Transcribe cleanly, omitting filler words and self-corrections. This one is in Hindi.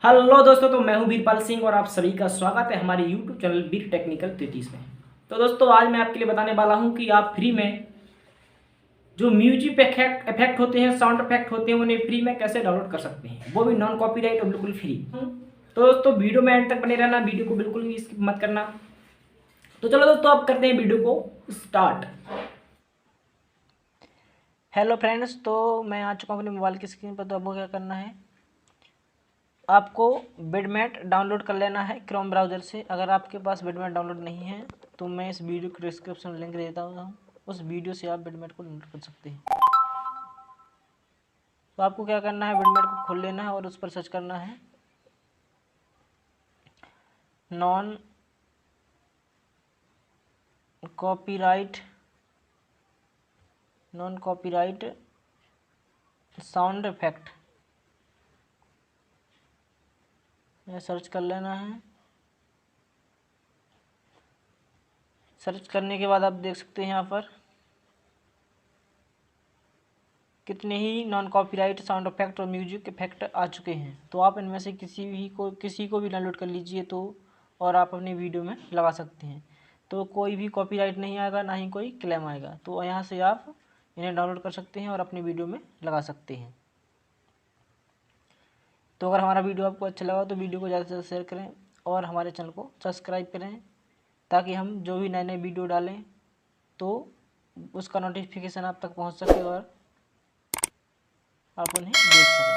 हेलो दोस्तों, तो मैं हूं वीरपाल सिंह और आप सभी का स्वागत है हमारे यूट्यूब चैनल वीर टेक्निकल 33 में। तो दोस्तों, आज मैं आपके लिए बताने वाला हूं कि आप फ्री में जो म्यूजिक इफेक्ट होते हैं, साउंड इफेक्ट होते हैं, उन्हें फ्री में कैसे डाउनलोड कर सकते हैं, वो भी नॉन कॉपीराइट और बिल्कुल फ्री। तो दोस्तों, वीडियो में एंड तक बने रहना, वीडियो को बिल्कुल भी स्किप मत करना। तो चलो दोस्तों, अब करते हैं वीडियो को स्टार्ट। हेलो फ्रेंड्स, तो मैं आ चुका हूँ अपने मोबाइल की स्क्रीन पर। तो आपको क्या करना है, आपको बिडमेट डाउनलोड कर लेना है क्रोम ब्राउज़र से। अगर आपके पास बिडमेट डाउनलोड नहीं है तो मैं इस वीडियो के डिस्क्रिप्शन में लिंक देता हूँ, उस वीडियो से आप बिडमेट को डाउनलोड कर सकते हैं। तो आपको क्या करना है, बिडमेट को खोल लेना है और उस पर सर्च करना है नॉन कॉपीराइट साउंड इफेक्ट, यह सर्च कर लेना है। सर्च करने के बाद आप देख सकते हैं यहाँ पर कितने ही नॉन कॉपीराइट साउंड इफेक्ट और म्यूजिक इफेक्ट आ चुके हैं। तो आप इनमें से किसी को भी डाउनलोड कर लीजिए तो, और आप अपनी वीडियो में लगा सकते हैं। तो कोई भी कॉपीराइट नहीं आएगा, ना ही कोई क्लेम आएगा। तो यहाँ से आप इन्हें डाउनलोड कर सकते हैं और अपनी वीडियो में लगा सकते हैं। तो अगर हमारा वीडियो आपको अच्छा लगा तो वीडियो को ज़्यादा से ज़्यादा शेयर करें और हमारे चैनल को सब्सक्राइब करें, ताकि हम जो भी नए नए वीडियो डालें तो उसका नोटिफिकेशन आप तक पहुँच सके और आप उन्हें देख सकें।